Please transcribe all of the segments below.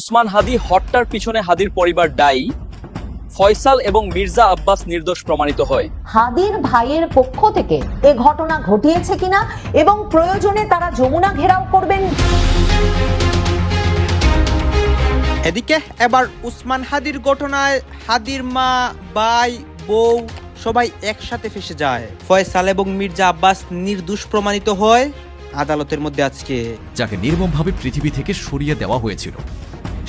উসমান হাদি হত্যার পিছনে হাদির পরিবার দায়ী, ফয়সাল এবং মির্জা আব্বাস নির্দোষ প্রমাণিত হয়। হাদির ভাইয়ের পক্ষ থেকে এ ঘটনা ঘটিয়েছে কিনা এবং প্রয়োজনে তারা যমুনা ঘেরাও করবেন। এদিকে এবার উসমান হাদির ঘটনায় হাদির মা, ভাই, বউ সবাই একসাথে ফেসে যায়। ফয়সাল এবং মির্জা আব্বাস নির্দোষ প্রমাণিত হয় আদালতের মধ্যে আজকে। যাকে নির্মমভাবে পৃথিবী থেকে সরিয়ে দেওয়া হয়েছিল,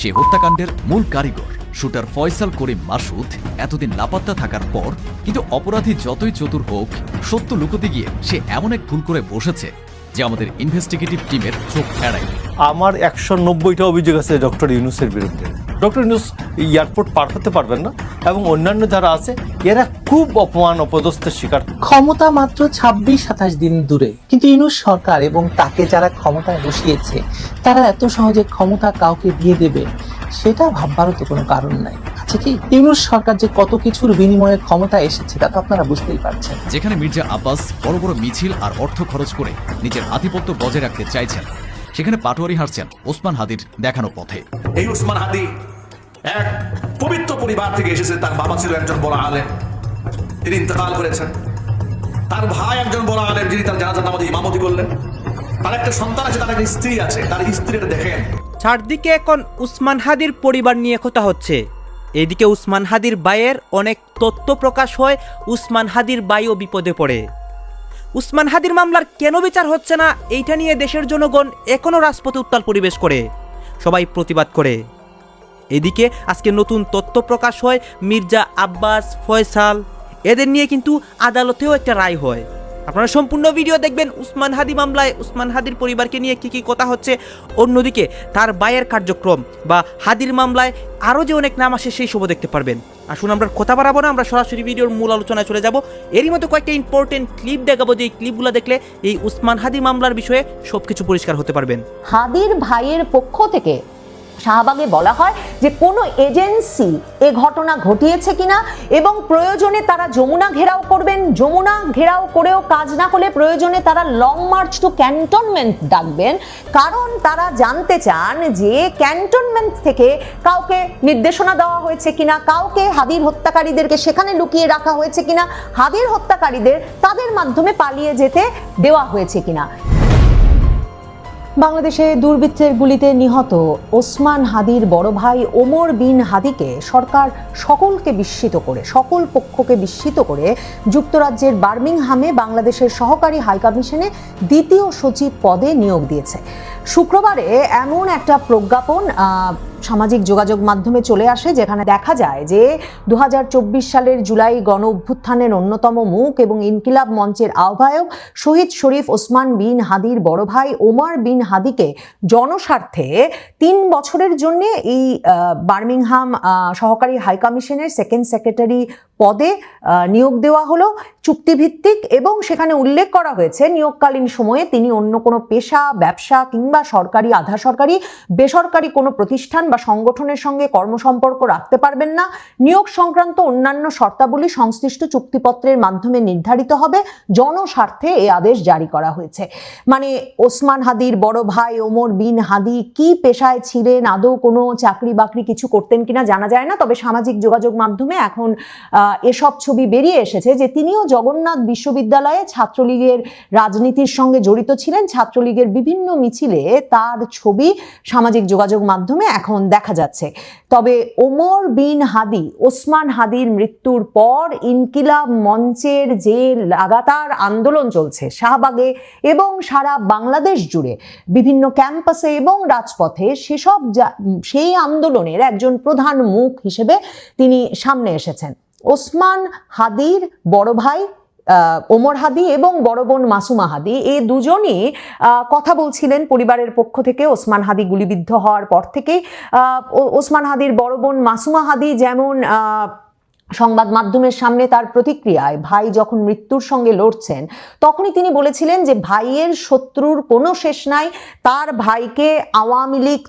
সেই হত্যাকাণ্ডের মূল কারিগর শুটার ফয়সাল করিম মাসুদ এতদিন লাপাত্তা থাকার পর কিন্তু অপরাধী যতই চতুর হোক, সত্য লুকোতে গিয়ে সে এমন এক ভুল করে বসেছে যে আমাদের ইনভেস্টিগেটিভ টিমের চোখ এড়ায়। আমার 190টা অভিযোগ আছে ডক্টর ইউনূসের বিরুদ্ধে। ডক্টর ইউনূস এয়ারপোর্ট পার হতে পারবেন না এবং অন্যান্য যারা আছে এরা খুব অপমান অপদস্থের শিকার। ক্ষমতা মাত্র 26-27 দিন দূরে, কিন্তু ইউনূস সরকার এবং তাকে যারা ক্ষমতায় বসিয়েছে তারা এত সহজে ক্ষমতা কাউকে দিয়ে দেবে সেটা ভাববারও তো কোনো কারণ নাই। আচ্ছা কি, ইউনূস সরকার যে কত কিছুর বিনিময়ে ক্ষমতা এসেছে তা তো আপনারা বুঝতেই পারছেন। যেখানে মির্জা আব্বাস বড় বড় মিছিল আর অর্থ খরচ করে নিজের আধিপত্য বজায় রাখতে চাইছেন, সেখানে পাটোয়ারি হারছেন ওসমান হাদির দেখানো পথে। এই উসমান হাদি এক পবিত্র পরিবার থেকে এসেছে। তার বাবা ছিল একজন বড় আলেম, তিনি ইন্তেকাল করেছেন। তার ভাই একজন বড় আলেম, যিনি তার জানাজার নামাজে ইমামতি করলেন। তার একটা সন্তান আছে, তার একটা স্ত্রী আছে। তার স্ত্রীটা দেখেন। চারদিকে এখন উসমান হাদির পরিবার নিয়ে কথা হচ্ছে। এদিকে উসমান হাদির ভাইয়ের অনেক তথ্য প্রকাশ হয়, উসমান হাদির ভাইও বিপদে পড়ে। উসমান হাদির মামলার কেন বিচার হচ্ছে না, এইটা নিয়ে দেশের জনগণ এখনো রাজপথে উত্তাল পরিবেশ করে, সবাই প্রতিবাদ করে। এদিকে আজকে নতুন তথ্য প্রকাশ হয় মির্জা আব্বাস, ফয়সাল এদের নিয়ে কিন্তু আদালতেও একটা রায় হয়। আপনারা সম্পূর্ণ ভিডিও দেখবেন উসমান হাদি মামলায় উসমান হাদির পরিবারকে নিয়ে কি কথা হচ্ছে, অন্যদিকে তার ভাইয়ের কার্যক্রম বা হাদির মামলায় আরও যে অনেক নাম আসে সেই সবও দেখতে পারবেন। আসুন আমরা কথা বাড়াবো না, আমরা সরাসরি ভিডিওর মূল আলোচনায় চলে যাব। এরই মতো কয়েকটা ইম্পর্টেন্ট ক্লিপ দেখাবো, যে এই ক্লিপগুলো দেখলে এই উসমান হাদি মামলার বিষয়ে সবকিছু পরিষ্কার হতে পারবেন। হাদির ভাইয়ের পক্ষ থেকে শাহবাগে বলা হয় যে কোনো এজেন্সি এ ঘটনা ঘটিয়েছে কিনা এবং প্রয়োজনে তারা যমুনা ঘেরাও করবেন। যমুনা ঘেরাও করেও কাজ না হলে প্রয়োজনে তারা লং মার্চ টু ক্যান্টনমেন্ট ডাকবেন, কারণ তারা জানতে চান যে ক্যান্টনমেন্ট থেকে কাউকে নির্দেশনা দেওয়া হয়েছে কিনা, কাউকে হাদির হত্যাকারীদেরকে সেখানে লুকিয়ে রাখা হয়েছে কিনা, হাদির হত্যাকারীদের তাদের মাধ্যমে পালিয়ে যেতে দেওয়া হয়েছে কিনা। বাংলাদেশে দুর্বৃত্তের গুলিতে নিহত ওসমান হাদির বড় ভাই ওমর বিন হাদিকে সরকার সকলকে বিস্মিত করে, সকল পক্ষকে বিস্মিত করে যুক্তরাজ্যের বার্মিংহামে বাংলাদেশের সহকারী হাইকমিশনে দ্বিতীয় সচিব পদে নিয়োগ দিয়েছে। শুক্রবারে এমন একটা প্রজ্ঞাপন সামাজিক যোগাযোগ মাধ্যমে চলে আসে, যেখানে দেখা যায় যে 2024 সালের জুলাই গণ অভ্যুত্থানের অন্যতম মুখ এবং ইনকিলাব মঞ্চের আহ্বায়ক শহীদ শরীফ ওসমান বিন হাদির বড় ভাই ওমর বিন হাদিকে জনস্বার্থে 3 বছরের জন্য এই বার্মিংহাম সহকারী হাইকমিশনের সেকেন্ড সেক্রেটারি পদে নিয়োগ দেওয়া হলো চুক্তিভিত্তিক, এবং সেখানে উল্লেখ করা হয়েছে নিয়োগকালীন সময়ে তিনি অন্য কোনো পেশা, ব্যবসা কিংবা সরকারি, আধা সরকারি, বেসরকারি কোনো প্রতিষ্ঠান বা সংগঠনের সঙ্গে কর্মসম্পর্ক রাখতে পারবেন না। নিয়োগ সংক্রান্ত অন্যান্য শর্তাবলী সংশ্লিষ্ট চুক্তিপত্রের মাধ্যমে নির্ধারিত হবে। জনস্বার্থে এই আদেশ জারি করা হয়েছে। মানে ওসমান হাদির বড় ভাই ওমর বিন হাদি কি পেশায় ছিলেন, আদৌ কোনো চাকরি বাকরি কিছু করতেন কিনা জানা যায় না, তবে সামাজিক যোগাযোগ মাধ্যমে এখন এসব ছবি বেরিয়ে এসেছে যে তিনিও জগন্নাথ বিশ্ববিদ্যালয়ে ছাত্রলীগের রাজনীতির সঙ্গে জড়িত ছিলেন। ছাত্রলীগের বিভিন্ন মিছিলে তার ছবি সামাজিক যোগাযোগ মাধ্যমে এখন দেখা যাচ্ছে। তবে ওমর বিন হাদি, ওসমান হাদির মৃত্যুর পর ইনকিলাব মঞ্চের যে লাগাতার আন্দোলন চলছে শাহবাগে এবং সারা বাংলাদেশ জুড়ে বিভিন্ন ক্যাম্পাসে এবং রাজপথে, সেই আন্দোলনের একজন প্রধান মুখ হিসেবে তিনি সামনে এসেছেন। ওসমান হাদির বড় ভাই ওমর হাদি এবং বড় বোন মাসুমা হাদি, এই দুজনই কথা বলছিলেন পরিবারের পক্ষ থেকে। ওসমান হাদি গুলিবিদ্ধ হওয়ার পর থেকেই ওসমান হাদির বড় বোন মাসুমা হাদি যেমন সংবাদ মাধ্যমের সামনে তার প্রতিক্রিয়ায়, ভাই যখন মৃত্যুর সঙ্গে লড়ছেন তখনই তিনি বলেছিলেন যে ভাইয়ের শত্রুর কোনো শেষ নাই। তার ভাইকে আওয়ামী লীগ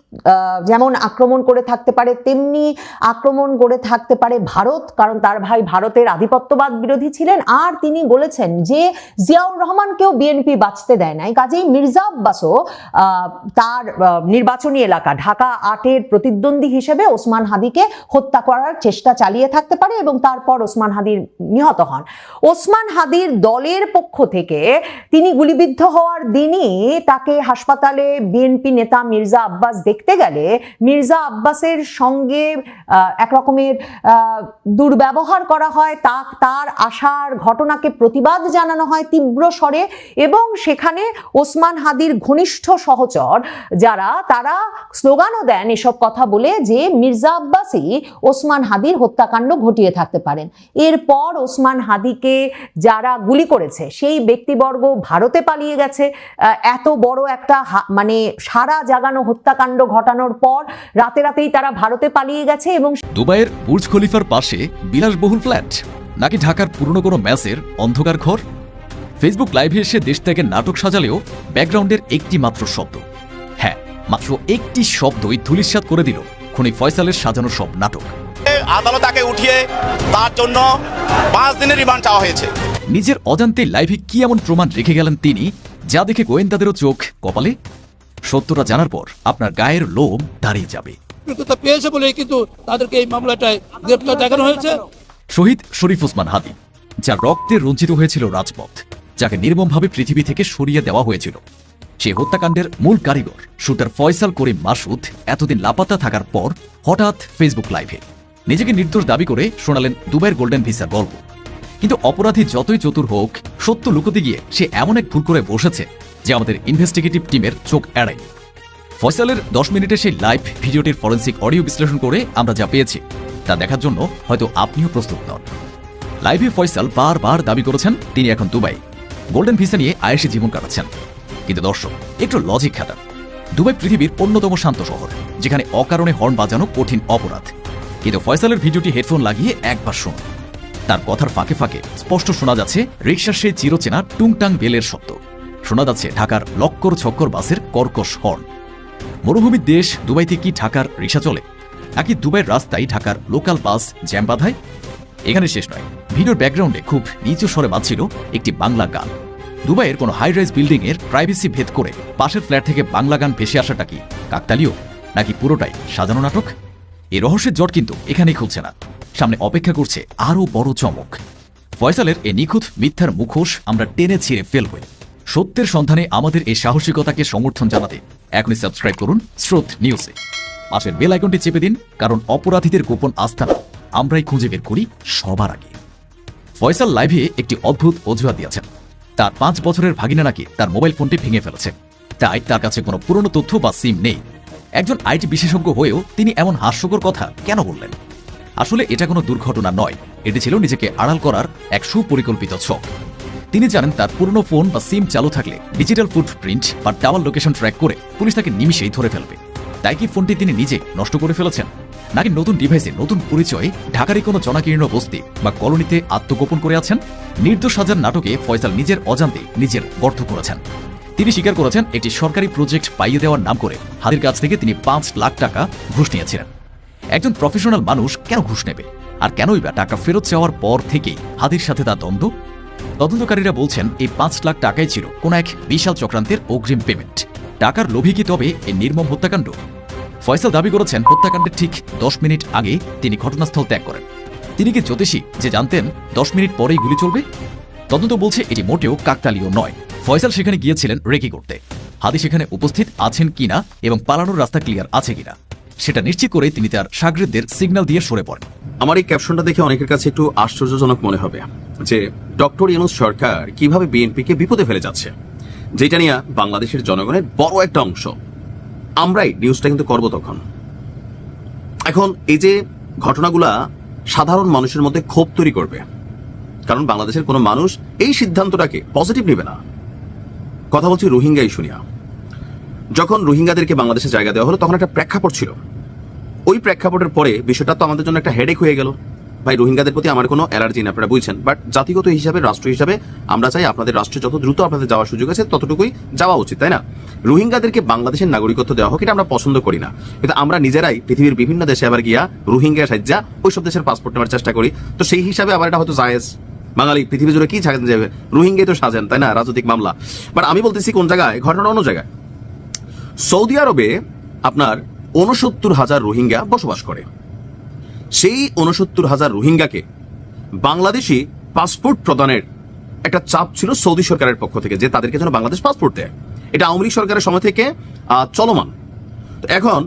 যেমন আক্রমণ করে থাকতে পারে, তেমনি আক্রমণ করে থাকতে পারে ভারত, কারণ তার ভাই ভারতের আধিপত্যবাদ বিরোধী ছিলেন। আর তিনি বলেছেন যে জিয়াউর রহমানকেও বিএনপি বাঁচতে দেয় নাই, কাজেই মির্জা আব্বাসও তার নির্বাচনী এলাকা ঢাকা ৮-এর প্রতিদ্বন্দ্বী হিসেবে ওসমান হাদিকে হত্যা করার চেষ্টা চালিয়ে থাকতে পারে এবং তারপর ওসমান হাদির নিহত হন। ওসমান হাদির দলের পক্ষ থেকে তিনি গুলিবিদ্ধ হওয়ার দিনই তাকে হাসপাতালে বিএনপি নেতা মির্জা আব্বাস দেখতে গেলে মির্জা আব্বাসের সঙ্গে একরকমের দুর্ব্যবহার করা হয়, তার আসার ঘটনাকে প্রতিবাদ জানানো হয় তীব্র স্বরে, এবং সেখানে ওসমান হাদির ঘনিষ্ঠ সহচর যারা তারা স্লোগানও দেন এসব কথা বলে যে মির্জা আব্বাসই ওসমান হাদির হত্যাকাণ্ড ঘটিয়ে থাকতে পারেন। এরপর ওসমান হাদিকে যারা গুলি করেছে সেই ব্যক্তিবর্গ ভারতে পালিয়ে গেছে। এত বড় একটা মানে সারা জাগানো হত্যাকাণ্ড ঘটানোর পর রাতেই তারা ভারতে পালিয়ে গেছে। এবং দুবাইয়ের বুর্জ খলিফার পাশে বিলাসবহুল ফ্ল্যাট, নাকি ঢাকার পুরনো কোনো ম্যাচের অন্ধকার ঘর? ফেসবুক লাইভে এসে দেশ থেকে নাটক সাজালেও ব্যাকগ্রাউন্ডের একটি মাত্র শব্দ, হ্যাঁ মাত্র একটি শব্দই ধূলিসাৎ করে দিল খুনি ফয়সালের সাজানো সব নাটক। আদালত তাকে উঠিয়ে তার জন্য 5 দিনের রিমান্ড চাওয়া হয়েছে। নিজের অজান্তে লাইভে কি এমন প্রমাণ রেখে গেলেন তিনি, যা দেখে গোয়েন্দাদেরও চোখ কপালে? সত্যটা জানার পর আপনার গায়ের লোম দাঁড়িয়ে যাবে। পেয়েছে বলে কিন্তু তাদেরকে এই মামলাটায় গ্রেপ্তার দেখানো হয়েছে। শহীদ শরীফ ওসমান হাদি, যার রক্তে রঞ্জিত হয়েছিল রাজপথ, যাকে নির্মমভাবে পৃথিবী থেকে সরিয়ে দেওয়া হয়েছিল, সেই হত্যাকাণ্ডের মূল কারিগর শুটার ফয়সাল করিম মাসুদ এতদিন লাপাত্তা থাকার পর হঠাৎ ফেসবুক লাইভে নিজেকে নির্দোষ দাবি করে শোনালেন দুবাইয়ের গোল্ডেন ভিসার গল্প। কিন্তু অপরাধী যতই চতুর হোক, সত্য লুকোতে গিয়ে সে এমন এক ভুল করে বসেছে যে আমাদের ইনভেস্টিগেটিভ টিমের চোখ এড়ায়নি। ফয়সালের 10 মিনিটের সেই লাইভ ভিডিওটির ফরেন্সিক অডিও বিশ্লেষণ করে আমরা যা পেয়েছি তা দেখার জন্য হয়তো আপনিও প্রস্তুত নন। লাইভে ফয়সাল বারবার দাবি করেছেন তিনি এখন দুবাই গোল্ডেন ভিসা নিয়ে আয়েশি জীবন কাটাচ্ছেন। কিন্তু দর্শক, একটু লজিক খাটান। দুবাই পৃথিবীর অন্যতম শান্ত শহর, যেখানে অকারণে হর্ন বাজানো কঠিন অপরাধ। কিন্তু ফয়সালের ভিডিওটি হেডফোন লাগিয়ে একবার শুনুন। তার কথার ফাঁকে ফাঁকে স্পষ্ট শোনা যাচ্ছে রিকশার সেই চিরচেনা টুংটাং বেলের শব্দ, শোনা যাচ্ছে ঢাকার লক্কর ছক্কর বাসের কর্কশ হর্ন। মরুভূমির দেশ দুবাইতে কি ঢাকার রিকশা চলে, নাকি দুবাইয়ের রাস্তায় ঢাকার লোকাল বাস জ্যাম বাঁধায়? এখানে শেষ নয়, ভিডিওর ব্যাকগ্রাউন্ডে খুব নিচু স্বরে বাজছিল একটি বাংলা গান। দুবাইয়ের কোনো হাই রাইজ বিল্ডিং এর প্রাইভেসি ভেদ করে পাশের ফ্ল্যাট থেকে বাংলা গান ভেসে আসাটা কি কাকতালীয়, নাকি পুরোটাই সাজানো নাটক? এই রহস্যের জট কিন্তু এখানেই খুলছে না, সামনে অপেক্ষা করছে আরও বড় চমক। ফয়সালের এই নিখুঁত মিথ্যার মুখোশ আমরা টেনে ছিঁড়ে ফেলব। সত্যের সন্ধানে আমাদের এই সাহসিকতাকে সমর্থন জানাতে এখনই সাবস্ক্রাইব করুন স্রোত নিউজে। পাশের বেল আইকনটি চেপে দিন, কারণ অপরাধীদের গোপন আস্থানা আমরাই খুঁজে বের করি সবার আগে। ফয়সাল লাইভে একটি অদ্ভুত অজুহাত দিয়েছেন। তার 5 বছরের ভাগিনা নাকি তার মোবাইল ফোনটি ভেঙে ফেলেছে, তাই তার কাছে কোনো পুরনো তথ্য বা সিম নেই। একজন আইটি বিশেষজ্ঞ হয়েও তিনি এমন হাস্যকর কথা কেন বললেন? আসলে এটা কোনো দুর্ঘটনা নয়, এটি ছিল নিজেকে আড়াল করার এক সুপরিকল্পিত ছক। তিনি জানেন তার পুরনো ফোন বা সিম চালু থাকলে ডিজিটাল ফুটপ্রিন্ট বা টাওয়ার লোকেশন ট্র্যাক করে পুলিশ তাকে নিমিষেই ধরে ফেলবে। তাই কি ফোনটি তিনি নিজে নষ্ট করে ফেলেছেন, নাকি নতুন ডিভাইসে নতুন পরিচয়ে ঢাকারই কোনো জনাকীর্ণ বস্তি বা কলোনিতে আত্মগোপন করে আছেন? নির্দোষ সাজার নাটকে ফয়সাল নিজের অজান্তে নিজের গর্ত করেছেন। তিনি স্বীকার করেছেন একটি সরকারি প্রজেক্ট পাইয়ে দেওয়ার নাম করে হাদির কাছ থেকে তিনি 5 লাখ টাকা ঘুষ নিয়েছিলেন। একজন প্রফেশনাল মানুষ কেন ঘুষ নেবে, আর কেনই বা টাকা ফেরত চাওয়ার পর থেকেই হাদির সাথে তার দ্বন্দ্ব? তদন্তকারীরা বলছেন এই 5 লাখ টাকাই ছিল কোন এক বিশাল চক্রান্তের অগ্রিম পেমেন্ট। টাকার লোভী কি তবে এই নির্মম হত্যাকাণ্ড? ফয়সাল দাবি করেছেন হত্যাকাণ্ডের ঠিক 10 মিনিট আগে তিনি ঘটনাস্থল ত্যাগ করেন। তিনি কি জ্যোতিষী যে জানতেন 10 মিনিট পরেই গুলি চলবে? তদন্ত বলছে এটি মোটেও কাকতালীয় নয়। ফয়সাল সেখানে গিয়েছিলেন রেকি করতে। হাদি সেখানে উপস্থিত আছেন কিনা এবং পালানোর রাস্তা ক্লিয়ার আছে কিনা সেটা নিশ্চিত করে তিনি তার শাগরেদদের সিগন্যাল দিয়ে সরে পড়েন। আমার এই ক্যাপশনটা দেখে অনেকের কাছে একটু আশ্চর্যজনক মনে হবে যে ডক্টর ইউনূস সরকার কিভাবে বিএনপিকে বিপদে ফেলে যাচ্ছে, যেটা নিয়ে বাংলাদেশের জনগণের বড় একটা অংশ আমরাই নিউজটা কিন্তু করব তখন। এখন এই যে ঘটনাগুলা সাধারণ মানুষের মধ্যে ক্ষোভ তৈরি করবে, কারণ বাংলাদেশের কোনো মানুষ এই সিদ্ধান্তটাকে পজিটিভ নেবে না। কথা বলছি রোহিঙ্গা ইস্যু নিয়ে। যখন রোহিঙ্গাদেরকে বাংলাদেশে জায়গা দেওয়া হলো তখন একটা প্রেক্ষাপট ছিল। ওই প্রেক্ষাপটের পরে বিষয়টা তো আমাদের জন্য একটা হেডেক হয়ে গেল। ভাই রোহিঙ্গাদের প্রতি আমার কোনো অ্যালার্জি না, আপনারা বুঝছেন, বাট জাতিগত হিসাবে, রাষ্ট্র হিসাবে আমরা চাই আপনাদের রাষ্ট্রে যত দ্রুত আপনাদের যাওয়ার সুযোগ আছে ততটুকুই যাওয়া উচিত, তাই না? রোহিঙ্গাদেরকে বাংলাদেশের নাগরিকত্ব দেওয়া হোক, এটা আমরা পছন্দ করি না, কিন্তু আমরা নিজেরাই পৃথিবীর বিভিন্ন দেশে আবার গিয়া রোহিঙ্গা সাজ্জা ওই সব দেশের পাসপোর্ট নেওয়ার চেষ্টা করি। তো সেই হিসাবে আবার এটা হয়তো জায়েজ, বাঙালি পৃথিবী জুড়ে কি সাজাতে যাবে, রোহিঙ্গাই তো সাজেন, তাই না, রাজনৈতিক মামলা। বাট আমি বলতেছি কোন জায়গায় ঘটনাটা অন্য জায়গায়। সৌদি আরবে আপনার ৬৯,০০০ রোহিঙ্গা বসবাস করে। সেই ৬৯,০০০ রোহিঙ্গাকে বাংলাদেশি পাসপোর্ট প্রদানের একটা চাপ ছিল সৌদি সরকারের পক্ষ থেকে, যে তাদেরকে যেন বাংলাদেশ পাসপোর্ট দেয়। এটা আওয়ামী লীগ সরকারের সময় থেকে চলমান। তো এখন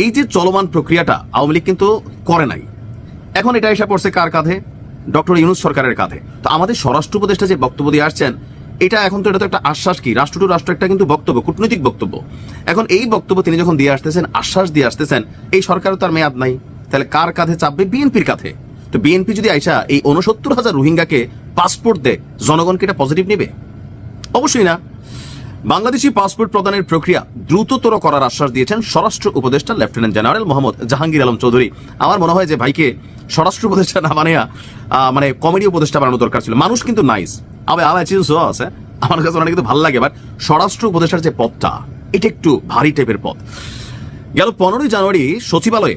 এই যে চলমান প্রক্রিয়াটা আওয়ামী লীগ কিন্তু করে নাই, এখন এটা এসে পড়ছে কার কাঁধে? ডক্টর ইউনূস সরকারের কাঁধে। তো আমাদের স্বরাষ্ট্র উপদেষ্টা যে বক্তব্য দিয়ে আসছেন, এটা এখন তো এটা তো একটা আশ্বাস, কি রাষ্ট্র টু রাষ্ট্র একটা কিন্তু বক্তব্য, কূটনৈতিক বক্তব্য। এখন এই বক্তব্য তিনি যখন দিয়ে আসতেছেন, আশ্বাস দিয়ে আসতেছেন, এই সরকারও তার মেয়াদ নাই, তাহলে কার কাঁধে চাপবে? বিএনপির কাঁধে। তো বিএনপি যদি আইসা এই ৬৯,০০০ রোহিঙ্গাকে পাসপোর্ট দেয়, জনগণকে এটা পজিটিভ নেবে? অবশ্যই না। বাংলাদেশি পাসপোর্ট প্রদানের প্রক্রিয়া দ্রুততর করার আশ্বাস দিয়েছেন স্বরাষ্ট্র উপদেষ্টা লেফটেন্যান্ট জেনারেল মোহাম্মদ জাহাঙ্গীর আলম চৌধুরী। আমার মনে হয় যে ভাইকে স্বরাষ্ট্র উপদেষ্টা না বানিয়া মানে কমেডি উপদেষ্টা বানানো দরকার ছিল। মানুষ কিন্তু নাইস, আবার চিন্স আছে, আমার কাছে অনেক কিন্তু ভালো লাগে, বাট স্বরাষ্ট্র উপদেষ্টার যে পদটা, এটা একটু ভারী টাইপের পদ। গেল ১৫ই জানুয়ারি সচিবালয়ে,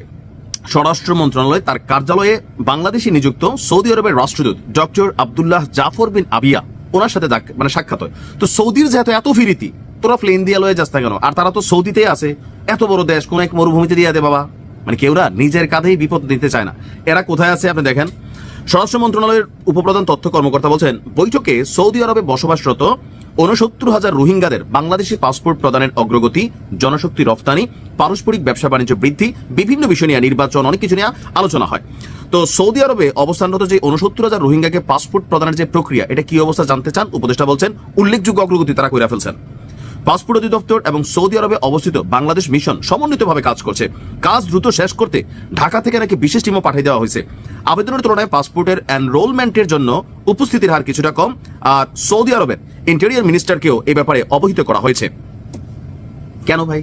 স্বরাষ্ট্র মন্ত্রণালয় তার কার্যালয়ে বাংলাদেশি নিযুক্ত সৌদি আরবের রাষ্ট্রদূত ডক্টর আব্দুল্লাহ জাফর বিন আবিয়া, ওনার সাথে মানে সাক্ষাৎ হয়। তো সৌদির যেহেতু এত ফিরিতি, তোরা প্লেন দিয়ে লয়ে যাস না কেন? আর তারা তো সৌদিতে আছে, এত বড় দেশ, কোন এক মরুভূমিতে দিয়ে দে বাবা। মানে কেউরা নিজের কাঁধেই বিপদ নিতে চায় না। এরা কোথায় আছে আপনি দেখেন। স্বরাষ্ট্র মন্ত্রণালয়ের উপপ্রধান তথ্য কর্মকর্তা বলছেন, বৈঠকে সৌদি আরবে বসবাসরত ৬৯,০০০ রোহিঙ্গাদের বাংলাদেশি পাসপোর্ট প্রদানের অগ্রগতি, জনশক্তি রফতানি, পারস্পরিক ব্যবসা বাণিজ্য বৃদ্ধি, বিভিন্ন বিষয় নিয়ে, নির্বাচন, অনেক কিছু নিয়ে আলোচনা হয়। তো সৌদি আরবে অবস্থানরত যে ৬৯,০০০ রোহিঙ্গাকে পাসপোর্ট প্রদানের যে প্রক্রিয়া, এটা কি অবস্থা জানতে চান উপদেষ্টা বলছেন, উল্লেখযোগ্য অগ্রগতি তারা কইরা ফেলছেন। পাসপোর্ট অধিদপ্তর এবং সৌদি আরবে অবস্থিত বাংলাদেশ মিশন সমন্বিতভাবে কাজ করছে। কাজ দ্রুত শেষ করতে ঢাকা থেকে নাকি বিশেষ টিমও পাঠিয়ে দেওয়া হয়েছে। আবেদনের তুলনায় পাসপোর্টের এনরোলমেন্টের জন্য উপস্থিতির হার কিছুটা কম, আর সৌদি আরবের ইন্টেরিয়র মিনিস্টারকেও এ ব্যাপারে অবহিত করা হয়েছে। কেন ভাই?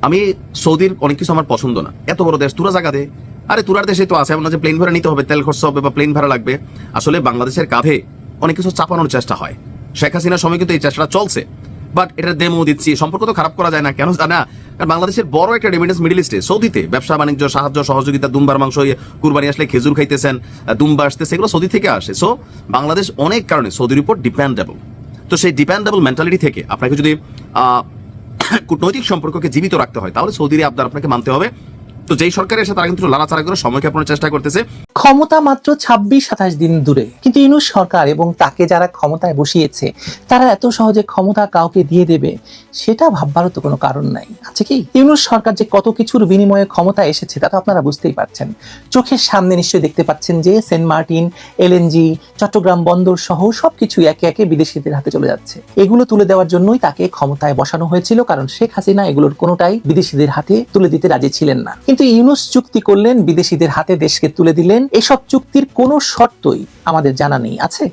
আমি সৌদির অনেক কিছু আমার পছন্দ না, এত বড় দেশ, তুরা জায়গা দে। আরে তুরার দেশে তো আছে, এমন না যে প্লেন ভাড়া নিতে হবে, তেল খরচ হবে বা প্লেন ভাড়া লাগবে। আসলে বাংলাদেশের কাঁধে অনেক কিছু চাপানোর চেষ্টা হয়। শেখ হাসিনার সময় কিন্তু এই চেষ্টাটা চলছে, বাট এটা ডেমো দিচ্ছি, সম্পর্ক তো খারাপ করা যায় না। কেন জানা? কারণ বাংলাদেশের বড় একটা রেমিটেন্স মিডল ইস্টে, সৌদিতে ব্যবসা বাণিজ্য, সাহায্য সহযোগিতা, দুম্বার মাংস, কুরবানি আসলে খেজুর খাইতেছেন, দুম্বা আসতেছে, এগুলো সৌদি থেকে আসে। সো বাংলাদেশ অনেক কারণে সৌদির উপর ডিপেন্ডেবল। তো সেই ডিপেন্ডেবল মেন্টালিটি থেকে আপনাকে যদি কূটনৈতিক সম্পর্ককে জীবিত রাখতে হয়, তাহলে সৌদির আবদার আপনাকে মানতে হবে। তো যেই সরকারের এসে তারা কিন্তু লাড়াচাড়া করে সময় ক্ষেপণের চেষ্টা করতেছে। ক্ষমতা মাত্র ২৬-২৭ দিন দূরে, কিন্তু ইউনূস সরকার এবং তাকে যারা ক্ষমতায় বসিয়েছে তারা এত সহজে ক্ষমতা কাউকে দিয়ে দেবে, সেটা ভাববারও তো কোনো কারণ নাই, আছে কি? ইউনূস সরকার যে কত কিছুর বিনিময়ে ক্ষমতা এসেছে তা তো আপনারা বুঝতেই পারছেন। চোখের সামনে নিশ্চয়ই দেখতে পাচ্ছেন যে সেন্ট মার্টিন, এলএনজি, চট্টগ্রাম বন্দর সহ সবকিছু একে একে বিদেশিদের হাতে চলে যাচ্ছে। এগুলো তুলে দেওয়ার জন্যই তাকে ক্ষমতায় বসানো হয়েছিল, কারণ শেখ হাসিনা এগুলোর কোনোটাই বিদেশিদের হাতে তুলে দিতে রাজি ছিলেন না। কিন্তু ইউনূস চুক্তি করলেন, বিদেশিদের হাতে দেশকে তুলে দিলেন। এসব চুক্তির কোনো শর্তই আমাদের জানা নেই, আছে?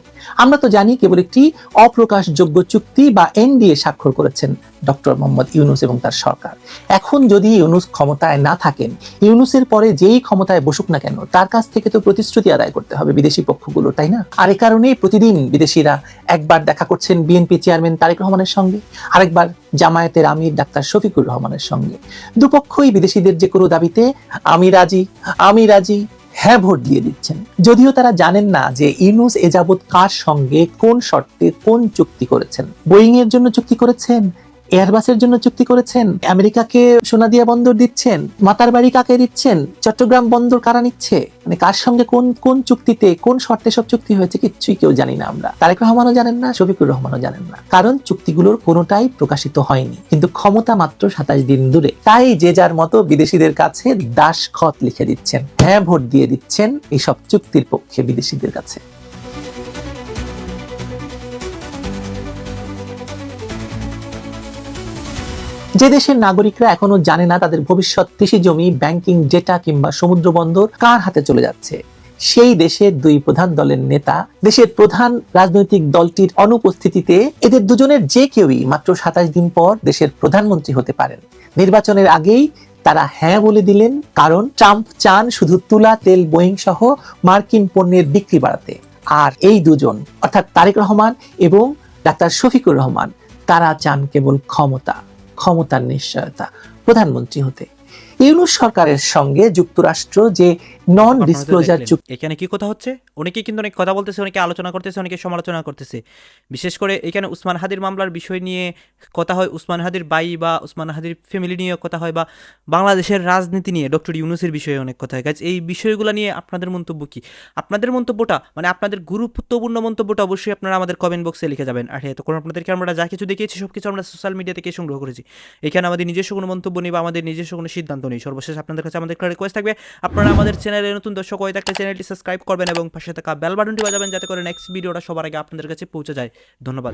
আমরা তো জানি কেবল একটি অপ্রকাশযোগ্য চুক্তি বা এনডিএ স্বাক্ষর করেছেন ডক্টর মোহাম্মদ ইউনূস এবং তার সরকার। এখন যদি ইউনূস ক্ষমতায় না থাকেন, ইউনূসের পরে যেই ক্ষমতায় বসুক না কেন, তার কাছ থেকে তো প্রতিশ্রুতি আদায় করতে হবে বিদেশি পক্ষগুলো, তাই না? আর এ কারণেই প্রতিদিন বিদেশিরা একবার দেখা করছেন বিএনপি চেয়ারম্যান তারেক রহমানের সঙ্গে, আরেকবার জামায়াতের আমির ডাক্তার শফিকুর রহমানের সঙ্গে। দুপক্ষই বিদেশিদের যে কোনো দাবিতে আমি রাজি, আমি রাজি, হ্যাঁ ভোট দিয়ে দিচ্ছেন। যদিও তারা জানেন না যে ইউনূস এ যাবৎ কার সঙ্গে কোন শর্তে কোন চুক্তি করেছেন। বোয়িং এর জন্য চুক্তি করেছেন, এয়ারবাসের জন্য চুক্তি করেছেন, আমেরিকাকে সোনাদিয়া বন্দর দিচ্ছেন, মাতার বাড়ি কাকে দিচ্ছেন, চট্টগ্রাম বন্দর কারা নিচ্ছে, মানে কার সঙ্গে কোন কোন চুক্তিতে কোন শর্তে সব চুক্তি হয়েছে কিচ্ছুই কেউ জানি না আমরা। তারেক রহমানও জানেন না, শফিকুর রহমানও জানেন না, কারণ চুক্তিগুলোর কোনোটাই প্রকাশিত হয়নি। কিন্তু ক্ষমতা মাত্র ২৭ দিন দূরে, তাই যে যার মতো বিদেশিদের কাছে দাসখত লিখে দিচ্ছেন, হ্যাঁ ভোট দিয়ে দিচ্ছেন এইসব চুক্তির পক্ষে বিদেশিদের কাছে। যে দেশের নাগরিকরা এখনো জানে না তাদের ভবিষ্যৎ কৃষি জমি, ব্যাংকিং ডেটা কিংবা সমুদ্র বন্দর কার হাতে চলে যাচ্ছে, সেই দেশের দুই প্রধান দলের নেতা দেশের প্রধান রাজনৈতিক দলটির অনুপস্থিতিতে এদের দুজনের যে কেউই মাত্র ২৭ দিন পর দেশের প্রধানমন্ত্রী হতে পারেন। নির্বাচনের আগেই তারা হ্যাঁ বলে দিলেন, কারণ ট্রাম্প চান শুধু তুলা, তেল, বোয়িং সহ মার্কিন পণ্যের বিক্রি বাড়াতে। আর এই দুজন অর্থাৎ তারেক রহমান এবং ডাক্তার শফিকুর রহমান তারা চান কেবল ক্ষমতার নিশ্চয়তা, প্রধানমন্ত্রী হতে। ইউনূস সরকারের সঙ্গে যুক্তরাষ্ট্র যে নন ডিসক্লোজার চুক্তি, এখানে কি কথা হচ্ছে? অনেকে কিন্তু অনেক কথা বলতেছে, অনেকে আলোচনা করতেছে, অনেকে সমালোচনা করতেছে। বিশেষ করে এখানে উসমান হাদির মামলার বিষয় নিয়ে কথা হয়, উসমান হাদির ভাই বা উসমান হাদির ফ্যামিলি নিয়ে কথা হয়, বা বাংলাদেশের রাজনীতি নিয়ে ডক্টর ইউনূসের বিষয়ে অনেক কথা হয়। এই বিষয়গুলো নিয়ে আপনাদের মন্তব্য কি? আপনাদের মন্তব্যটা মানে আপনাদের গুরুত্বপূর্ণ মন্তব্যটা অবশ্যই আপনারা আমাদের কমেন্ট বক্সে লিখে যাবেন। আর হ্যাঁ, তখন আপনাদেরকে আমরা যা কিছু দেখিয়েছি সব কিছু আমরা সোশ্যাল মিডিয়া থেকে সংগ্রহ করেছি। এখানে আমাদের নিজস্ব কোনো মন্তব্য নেই বা আমাদের নিজস্ব কোনো সিদ্ধান্ত নেই। সর্বশেষ আপনাদের কাছে আমাদের একটা রিকোয়েস্ট থাকবে, আপনারা আমাদের চ্যানেলে নতুন দর্শক হয়ে থাকলে চ্যানেলটি সাবস্ক্রাইব করবেন এবং পাশে থাকা বেল বাটনটি বাজাবেন, যাতে করে নেক্সট ভিডিওটা সবার আগে আপনাদের কাছে পৌঁছে যায়। ধন্যবাদ।